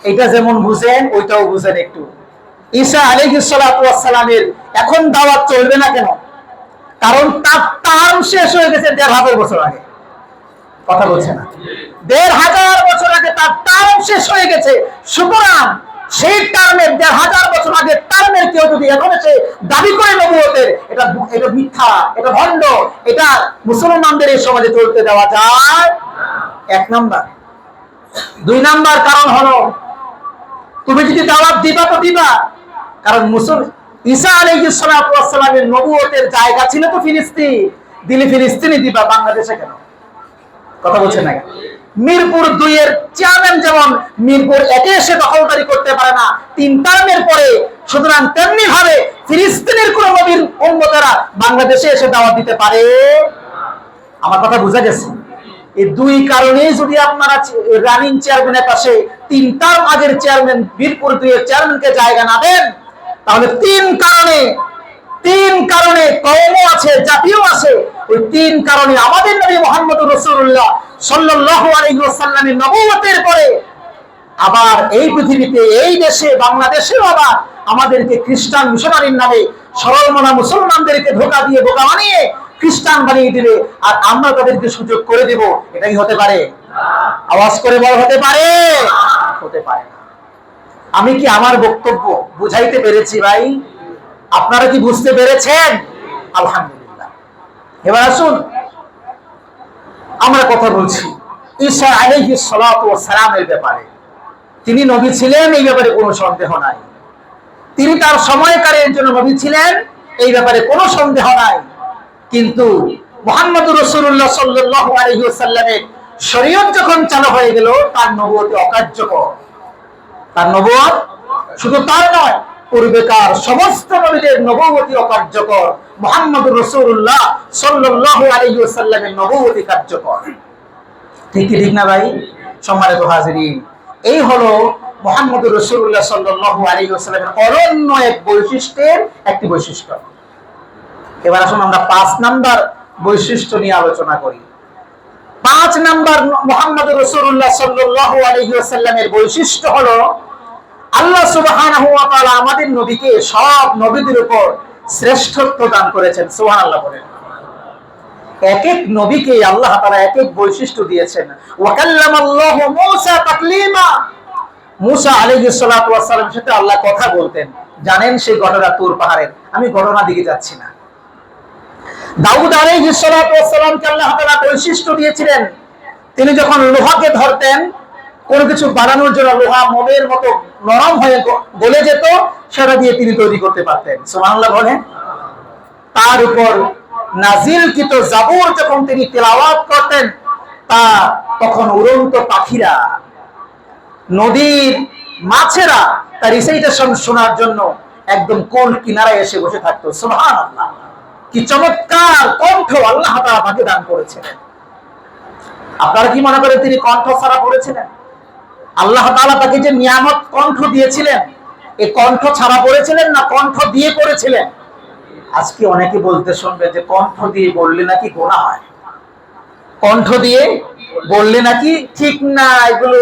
Speaker 1: এটা যেমন বুঝেন ওইটাও বুঝেন একটু। ঈসা আলাইহিস সালাতু ওয়াস সালামের এখন দাওয়াত চলবে না কেন? কারণ তার টার্ম শেষ হয়ে গেছে 1500 বছর আগে। কথা বলছে না? 1500 বছর আগে তার টার্ম শেষ হয়ে গেছে। সুতরাং সেই টার্মের 1500 বছর আগে টার্মের কেউ যদি এখন এসে দাবি করে নবুয়তের, এটা এটা মিথ্যা, এটা ভণ্ড, এটা মুসলমানদের এই সমাজে চলতে দেওয়া যায়? 1 নাম্বার। 2 নাম্বার কারণ হলো, তুমি যদি দাওয়াত দিবা তো দিবা, কারণ ঈসা আলাইহিস সালাতু ওয়াস সালামের নবুয়তের জায়গা ছিল তো ফিলিস্তিন, দিলে ফিলিস্তিনে দিবা, বাংলাদেশে কেন? কথা বলছেন না কেন? মিরপুর 2 এর চেয়ারম্যান যেমন মিরপুর 1 এ এসে দখলদারি করতে পারে না 3 টার্মের পরে, সুতরাং তেমনি ভাবে ফিলিস্তিনের কোন নবীর উম্মতেরা বাংলাদেশে এসে দাওয়াত দিতে পারে? আমার কথা বুঝা গেছে? এই 2 কারণেই যদি আপনারা রানিং চেয়ারম্যানের পাশে 3 টার্ম আগের চেয়ারম্যান মিরপুর 2 এর চেয়ারম্যানকে জায়গা না দেন, তাহলে 3 কারণে কওমও আছে, জাতিও আছে। ওই 3 কারণে আমাদের নবী মুহাম্মদ রাসূলুল্লাহ সাল্লাল্লাহু আলাইহি ওয়াসাল্লামের নবুয়তের পরে আবার এই পৃথিবীতে, এই দেশে, বাংলাদেশেও আবার আমাদেরকে খ্রিস্টান মিশনারির নামে সরল মনা মুসলমানদেরকে ধোঁকা দিয়ে, বোকা বানিয়ে খ্রিস্টান বানিয়ে দিবে, আর আমরা তাদেরকে সুযোগ করে দেব। এটা কি হতে পারে? আওয়াজ করে বল, হতে পারে? হতে পারে না। আমি কি আমার বক্তব্য বুঝাইতে পেরেছি ভাই? আপনারা কি বুঝতে পেরেছেন? আলহামদুলিল্লাহ। এবার আসুন আমরা কথা বলছি ঈসা আলাইহিস সালাতু ওয়াস সালামের ব্যাপারে। তিনি নবী ছিলেন, এই ব্যাপারে কোনো সন্দেহ নাই। তিনি তার সময়কালের জন্য নবী ছিলেন, এই ব্যাপারে কোনো সন্দেহ নাই। কিন্তু মুহাম্মদুর রাসূলুল্লাহ সাল্লাল্লাহু আলাইহি ওয়াসাল্লামের শরীয়ত যখন চালু হয়ে গেল, তার নবুয়ত অকার্যকর। তার নবুয়ত শুধু তার নয়, পূর্বেকার সমস্ত নবীদের নবুয়তি অকার্যকর, মুহাম্মদুর রাসূলুল্লাহ সাল্লাল্লাহু আলাইহি ওয়াসাল্লামের নবুয়তি কার্যকর। ঠিক কি ঠিক না ভাই? সম্মানিত হাজিরিন, এই হলো মুহাম্মদুর রাসূলুল্লাহ সাল্লাল্লাহু আলাইহি ওয়াসাল্লামের অনন্য এক বৈশিষ্ট্যের একটি বৈশিষ্ট্য। এবার আসুন আমরা 5 নাম্বার বৈশিষ্ট্য নিয়ে আলোচনা করি। 5 নাম্বার মুহাম্মদুর রাসূলুল্লাহ সাল্লাল্লাহু আলাইহি ওয়াসাল্লামের বৈশিষ্ট্য হলো, আল্লাহ সুবহানাহু ওয়া তাআলা আমাদের নবীকে সব নবীদের উপর শ্রেষ্ঠত্ব দান করেছেন। সুবহানাল্লাহ বলেন। এক এক নবীকে আল্লাহ তাআলা এক এক বৈশিষ্ট্য দিয়েছেন। ওয়া কাল্লামাল্লাহু মূসা তাকলিমা, মূসা আলাইহিস সালাতু ওয়াস সালামের সাথে আল্লাহ কথা বলতেন। জানেন সেই ঘটনা তুর পাহাড়ের, আমি ঘটনা দিকে যাচ্ছি না। দাউদ আলাইহিস সালাতু ওয়াস সালামকে আল্লাহ তাআলা বৈশিষ্ট্য দিয়েছিলেন, তিনি যখন লোহাকে ধরতেন, কোনো কিছু বানানোর জন্য লোহা মোমের মতো নরম হয়ে গলে যেত, সেটা দিয়ে তিনি তৈরি করতে পারতেন। সুবহানাল্লাহ বলেন। তার উপর নাজিলকৃত জাবুর যখন তিনি তেলাওয়াত করতেন, তখন উড়ন্ত পাখিরা নদীর মাছেরা তার রিসাইটেশন শোনার জন্য একদম কোল কিনারায় এসে বসে থাকতো। সুবহানাল্লাহ, কি চমৎকার কণ্ঠ আল্লাহ তাআলা তাকে দান করেছিলেন। আপনারা কি মনে করেন তিনি কণ্ঠ ছাড়া পড়েছিলেন? আল্লাহ তাআলা তাকে যে নিয়ামত কণ্ঠ দিয়েছিলেন, এই কণ্ঠ ছাড়া পড়েছিলেন না কণ্ঠ দিয়ে পড়েছিলেন? আজকে অনেকে বলতে শুনবে যে কণ্ঠ দিয়ে বললে নাকি গোনাহ হয়, কণ্ঠ দিয়ে বললে নাকি ঠিক না, এগুলো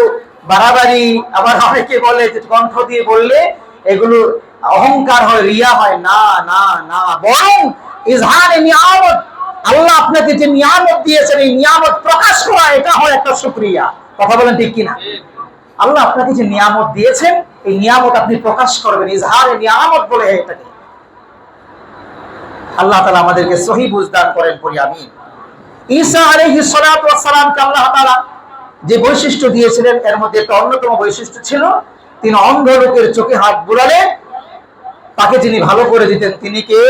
Speaker 1: বাড়াবাড়ি। আবার অনেকে বলে যে কণ্ঠ দিয়ে বললে এগুলো অহংকার হয়, রিয়া হয়। না না না, বরং ইজহারে নিয়ামত, আল্লাহ আপনাকে যে নিয়ামত দিয়েছেন এই নিয়ামত প্রকাশ করা, এটা হয় একটা শুকরিয়া। কথা বলেন ঠিক কিনা? আল্লাহ আপনাকে যে নিয়ামত দিয়েছেন এই নিয়ামত আপনি প্রকাশ করবেন, ইজহারে নিয়ামত বলে এটাকে। আল্লাহ তাআলা আমাদেরকে সহি বুঝদান করেন, পড়ি আমিন। ঈসা আলাইহিস সালাতু ওয়াস সালামকে আল্লাহ তাআলা যে বৈশিষ্ট্য দিয়েছিলেন এর মধ্যে একটা অন্যতম বৈশিষ্ট্য ছিল তিনি অন্ধ লোকের চোখে হাত বুলালে তাকে যিনি ভালো করে দিতেন তিনি কে?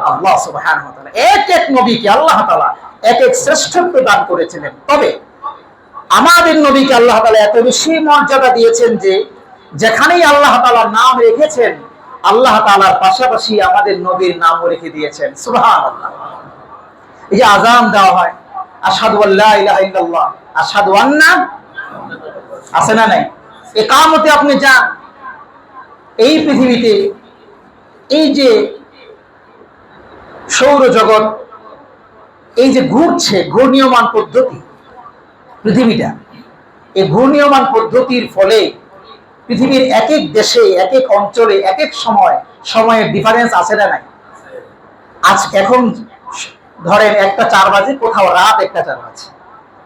Speaker 1: আল্লাহ সুবহানাহু ওয়া তাআলা। এক এক নবীকে আল্লাহ তাআলা এক এক শ্রেষ্ঠত্ব দান করেছিলেন। তবে আমাদের নবীকে আল্লাহ তাআলা এত বেশি মর্যাদা দিয়েছেন যে যেখানেই আল্লাহ তাআলা নাম রেখেছেন আল্লাহ তাআলার পাশাপাশি আমাদের নবীর নামও রেখে দিয়েছেন। সুবহানাল্লাহ। এই যে আযান দেওয়া হয়, আশহাদু আল্লা ইলাহা ইল্লাল্লাহ, আশহাদু আন্না, আছে না নাই? ইকামতে আপনি যান, এই পৃথিবীতে এই যে সৌরজগৎ এই যে ঘুরছে, ঘূর্ণীয়মান পদ্ধতি পৃথিবীটা, এই ঘূর্ণীয়মান পদ্ধতির ফলে পৃথিবীর এক এক দেশে এক এক অঞ্চলে এক এক সময়ের ডিফারেন্স আছে না নাই? আজ এখন ধরেন 1টা 4 বাজে, কোথাও রাত 1টা 4 বাজে,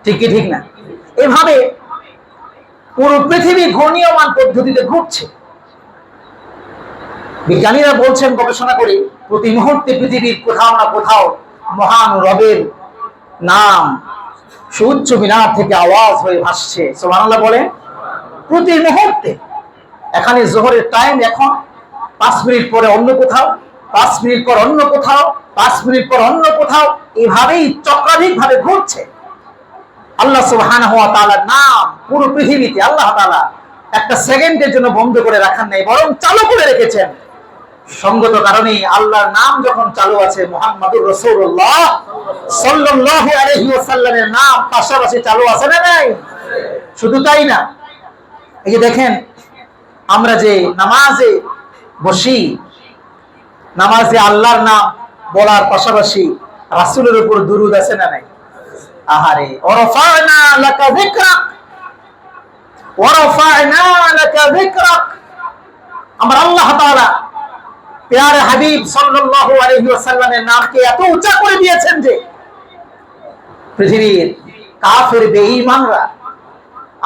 Speaker 1: ঠিক কি ঠিক না? এভাবে পুরো পৃথিবী ঘূর্ণীয়মান পদ্ধতিতে ঘুরছে। বিজ্ঞানীরা বলছেন গবেষণা করে প্রতি মুহূর্তে পৃথিবীর কোথাও না কোথাও মহান রবের নাম সুউচ্চ মিনার থেকে আওয়াজ হয়ে ভাসছে। সুবহানাল্লাহ বলেন। প্রতি মুহূর্তে এখানে জোহরের টাইম, এখন 5 মিনিট পরে অন্য কোথাও, 5 মিনিট পর অন্য কোথাও, 5 মিনিট পর অন্য কোথাও, এভাবেই চক্রাধিক ভাবে ঘুরছে। আল্লাহ সুবহানাহু ওয়া তাআলার নাম পুরো পৃথিবীতে আল্লাহ তাআলা একটা সেকেন্ডের জন্য বন্ধ করে রাখার নাই, বরং চালু করে রেখেছেন। সঙ্গত কারণে আল্লাহর নাম যখন চালু আছে, মুহাম্মাদুর রাসূলুল্লাহ সাল্লাল্লাহু আলাইহি ওয়াসাল্লামের নাম পাশাপাশি চালু আছে না নাই? শুধু তাই না, এই যে দেখেন আমরা যে নামাজে বসি, নামাজে আল্লাহর নাম বলার পাশাপাশি রাসূলের উপর দুরূদ আছে না নাই? আহারে, ওয়ারাফা'না লাকা যিকরাক, ওয়ারাফা'না লাকা যিকরাক। আমরা আল্লাহ তাআলা প্যারে হাবিব সাল্লাল্লাহু আলাইহি ওয়াসাল্লামের নামকে এত উঁচা করে দিয়েছেন যে পৃথিবীর কাফের বেঈমানরা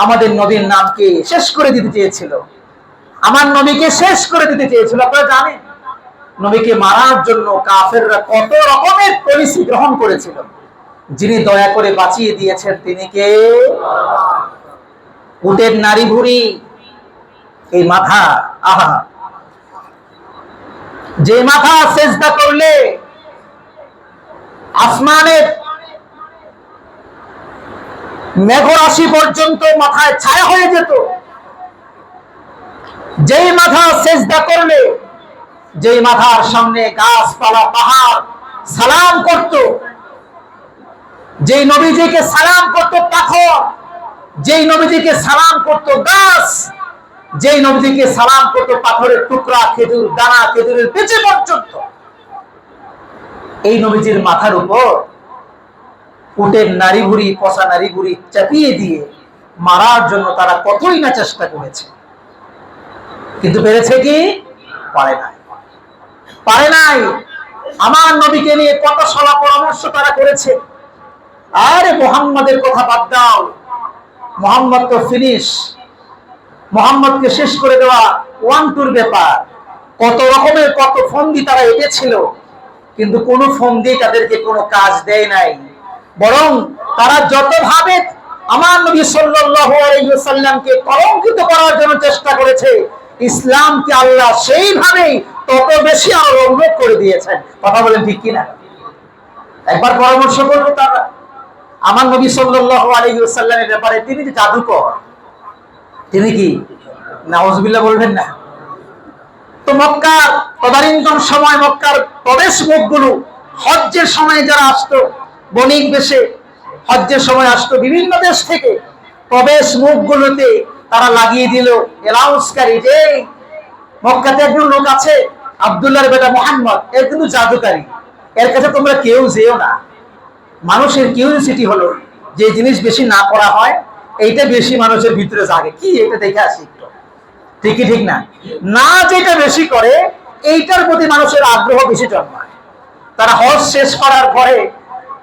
Speaker 1: আমাদের নবীর নামকে শেষ করে দিতে চেয়েছিল, আমার নবীকে শেষ করে দিতে চেয়েছিল। আপনারা জানেন নবীকে মারার জন্য কাফেররা কত রকমের পলিসি গ্রহণ করেছিল। যিনি দয়া করে বাঁচিয়ে দিয়েছেন তিনি কে? উটের নারী ভুঁড়ি, এই মাথা, আহা, যে মাথা সেজদা করলে আসমানের মেঘরাশি পর্যন্ত মাথায় ছায়া হয়ে যেত, যেই মাথা সেজদা করলে, যেই মাথার সামনে গাছপালা পাহাড় সালাম করত, যেই নবীজিকে সালাম করত পাথর, যেই নবীজিকে সালাম করত গাছ, যেই নবীজিকে সালাম করত পাথরের টুকরা, খেজুর দানা, খেজুরের পেঁচে পর্যন্ত, এই নবীজির মাথার উপর উটের নারী ভুঁড়ি, পচা নারী ভুঁড়ি চাপিয়ে দিয়ে মারার জন্য তারা কতই না চেষ্টা করেছে, কিন্তু পেরেছে কি? পারে নাই, পারে নাই। আমার নবীকে নিয়ে কত সলা পরামর্শ তারা করেছে। আরে মুহাম্মাদের কথা বাদ দাও, মুহাম্মদ তো ফিনিশ, মুহাম্মদকে শেষ করে দেওয়া ওয়ান টুর ব্যাপার। কত রকমের কত ফন্দি তারা এঁটেছিল, কিন্তু কোন ফন্দি তাদেরকে কোনো কাজ দেয় নাই। বরং তারা যত ভাবে আমার নবী সাল্লাল্লাহু আলাইহি ওয়াসাল্লামকে কলঙ্কিত করার জন্য চেষ্টা করেছে, ইসলামকে আল্লাহ সেইভাবেই তত বেশি আরো রংরং করে দিয়েছেন। কথা বলেন ঠিক কিনা? একবার পরামর্শ করবো তারা আমার নবী সাল্লাল্লাহু আলাইহি ওয়াসাল্লামের ব্যাপারে, তিনি যে জাদুকর, তিনি কি? নাউজুবিল্লাহ বলবেন না। তো মক্কার তদানীন্তন সময় মক্কার প্রবেশ মুখগুলো হজ্জের সময় যারা আসতো বণিক বেশে হজ্জের সময় আসতো বিভিন্ন দেশ থেকে, প্রবেশ মুখগুলোতে তারা লাগিয়ে দিল এলাউন্সকারী যে মক্কাতে একজন লোক আছে আব্দুল্লাহর বেটা মুহাম্মদ, এর কিন্তু জাদুকারী, এর কাছে তোমরা কেউ যেও না। মানুষের কিউরিওসিটি হলো যে জিনিস বেশি না করা হয় এইটা বেশি মানুষের ভিতরে জাগে, কি এটা দেখে আসি একটু, ঠিকই ঠিক না? না যেটা বেশি করে এইটার প্রতি মানুষের আগ্রহ বেশি জন্মায়। তারা হজ শেষ করার পরে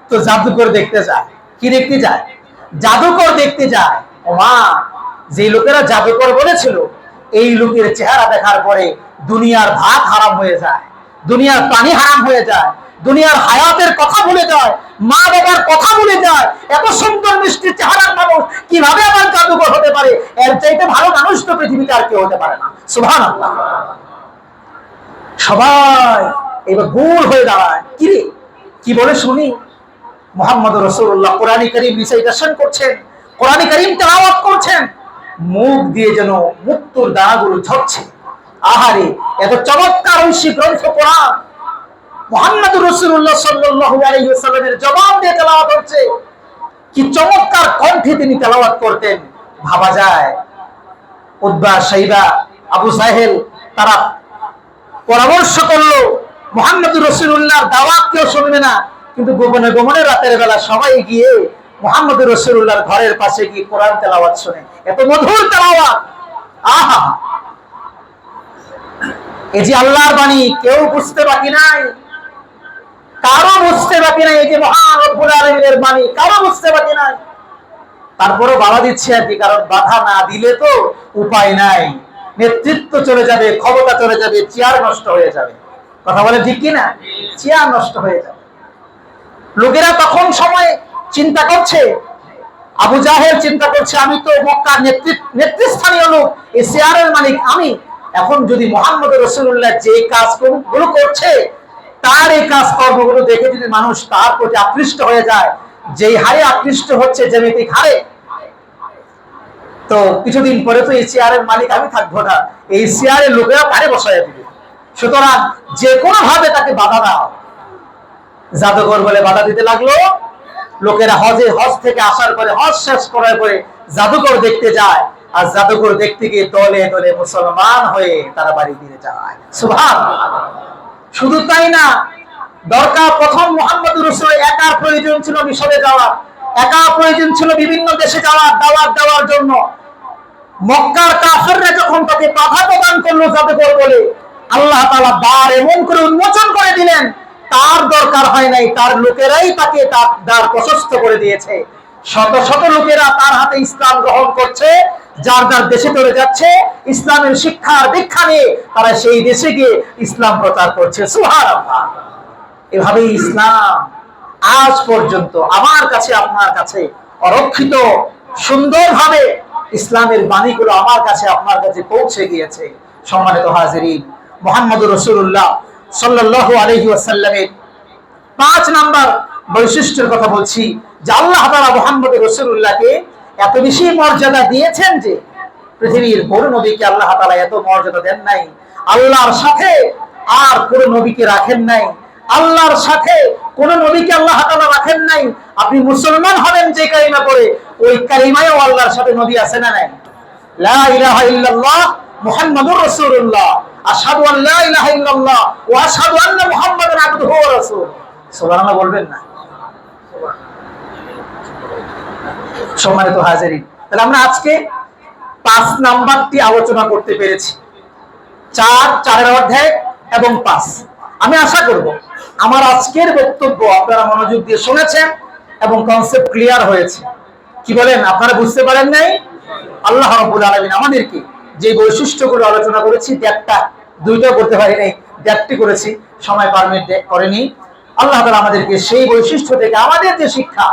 Speaker 1: তো জাদুকর দেখতে যায়। কি দেখতে যায়? জাদুকর দেখতে যায়। ওমা, যে লোকেরা জাদুকর বলেছিল এই লোকের চেহারা দেখার পরে দুনিয়ার ভাত হারাম হয়ে যায়, দুনিয়ার পানি হারাম হয়ে যায়, দুনিয়ার হায়াতের কথা ভুলে যায়, মা বাবার কথা ভুলে যায়। এত সুন্দর মিষ্টি চেহারার মানুষ কিভাবে আবার জাদুকর হতে পারে? এর চাইতে ভালো মানুষ তো পৃথিবীতে আর কেউ হতে পারে না। সুবহানাল্লাহ। সবাই এবার গোল হয়ে দাঁড়ায়, কি রে কি বলে শুনি। মুহাম্মদ রাসূলুল্লাহ কোরআন কারীম রিসাইটেশন করছেন, কোরআন কারীম তেলাওয়াত করছেন, মুখ দিয়ে যেন মুক্তোর দানাগুলো ঝরছে। আহারে, এত চমৎকার ঐশী গ্রন্থ কোরআন, মুহাম্মদ রাসূলুল্লাহ সাল্লাল্লাহু আলাইহি ওয়াসাল্লামের জবান দিয়ে তেলাওয়াত হচ্ছে। কি চমৎকার কণ্ঠে তিনি তেলাওয়াত করতেন, ভাবা যায়। উতবা, শাইবা, আবু সাহেল তারা পরামর্শ করলো মুহাম্মদ রাসূলুল্লাহর দাওয়াত কেউ শুনবে না, কিন্তু গোপনে গোপনে রাতের বেলা সবাই গিয়ে মুহাম্মদ রাসূলুল্লাহর ঘরের পাশে গিয়ে কোরআন তেলাওয়াত শুনে। এত মধুর তেলাওয়াত, আহা! এই যে আল্লাহর বাণী কেউ বুঝতে বাকি নাই, কারো বুঝতে বাকি নাই। এই যে মহান রব্বুল আলামিনের বাণী কারো বুঝতে বাকি নাই। তারপরে বাধা দিচ্ছে আর কি, কারণ বাধা না দিলে তো উপায় নাই, নেতৃত্ব চলে যাবে, ক্ষমতা চলে যাবে, চেয়ার নষ্ট হয়ে যাবে। কথা বলে ঠিক কিনা? চেয়ার নষ্ট হয়ে যাবে। লোকেরা তখন সময় চিন্তা করছে, আবু জাহেল চিন্তা করছে আমি তো মক্কার নেতৃস্থানীয় লোক, এই চেয়ারের মালিক আমি। এখন যদি মুহাম্মদ রাসূলুল্লাহ যে কাজগুলো করছে তার এই কাজ কর্মগুলো দেখে যদি মানুষ তার প্রতি আকৃষ্ট হয়ে যায়, যেই হারে আকৃষ্ট হচ্ছে জ্যামিতিক হারে, তো কিছুদিন পরে তো এই চেয়ারের মালিক আমি থাকবো না, এই চেয়ারের লোকেরা পারে বসাইয়া দিবে। সুতরাং যে কোনো ভাবে তাকে বাধা দাও। জাদুকর বলে বাধা দিতে লাগলো। লোকেরা হজ থেকে আসার পরে, হজ শেষ করার পরে জাদুকর দেখতে যায়, আর জাদুকর দেখতে গিয়ে দলে দলে মুসলমান হয়ে তারা বাড়ি ফিরে যায়। সুবহানাল্লাহ। শুধু তাই না, দরকার প্রথম মুহাম্মদ রাসূল একার প্রয়োজন ছিল মিশরে যাওয়া, একা প্রয়োজন ছিল বিভিন্ন দেশে যাওয়ার, দাওয়াত দেওয়ার জন্য। মক্কার কাফেররা যখন তাকে বাধা প্রদান করলো জাদুকর বলে, আল্লাহ তাআলা দ্বার এমন করে উন্মোচন করে দিলেন, তার দরকার হয় নাই, তার লোকেরাই তাকে তার দ্বার প্রশস্ত করে দিয়েছে। শত শত লোকেরা তার হাতে ইসলাম গ্রহণ করছে, যার যার দেশে চলে যাচ্ছে, ইসলামের শিক্ষার দীক্ষা নিয়ে তারা সেই দেশে গিয়ে ইসলাম প্রচার করছে। সুবহানাল্লাহ। এভাবেই ইসলাম আজ পর্যন্ত আমার কাছে আপনার কাছে অরক্ষিত সুন্দরভাবে ইসলামের বাণীগুলো আমার কাছে আপনার কাছে পৌঁছে গিয়েছে। সম্মানিত হাজিরিন, মুহাম্মদুর রাসূলুল্লাহ সাল্লাল্লাহু আলাইহি ওয়াসাল্লামের 5 নাম্বার বৈশিষ্ট্যের কথা বলছি, যে আল্লাহ তাআলা মুহাম্মদ রাসূলুল্লাহকে এত বেশি মর্যাদা দিয়েছেন যে পৃথিবীর কোন নবীকে আল্লাহ তাআলা এত মর্যাদা দেন নাই। আল্লাহর সাথে আর কোন নবীকে রাখেন নাই, আল্লাহর সাথে কোন নবীকে আল্লাহ তাআলা রাখেন নাই। আপনি মুসলমান হবেন যে কালিমা পড়ে, ওই কালিমায়ও আল্লাহর সাথে নবী আছে না নাই? লা ইলাহা ইল্লাল্লাহ মুহাম্মাদুর রাসূলুল্লাহ, আশহাদু আল লা ইলাহা ইল্লাল্লাহ ওয়া আশহাদু আন্না মুহাম্মাদান আবদুহু ওয়া রাসূলুহু। সুবহানাল্লাহ বলবেন না? সম্মানিত হাজিরিন, তাহলে আমরা আজকে 5 নাম্বারটি আলোচনা করতে পেরেছি। 4 অধ্যায় এবং 5। আমি আশা করব আমার আজকের বক্তব্য আপনারা মনোযোগ দিয়ে শুনেছেন এবং কনসেপ্ট ক্লিয়ার হয়েছে। কি বলেন, আপনারা বুঝতে পারেন নাই? আল্লাহ রাব্বুল আলামিন আমাদেরকে যে বৈশিষ্ট্যগুলো আলোচনা করেছি, 2টা করতে পারি নাই, 1টি করেছি, সময় পারমিট করেনি। আল্লাহ তাআলা আমাদেরকে সেই বৈশিষ্ট্য থেকে আমাদের যে শিক্ষা,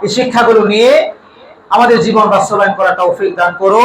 Speaker 1: এই শিক্ষাগুলো নিয়ে আমাদের জীবন বাস্তবায়ন করার তৌফিক দান করুন।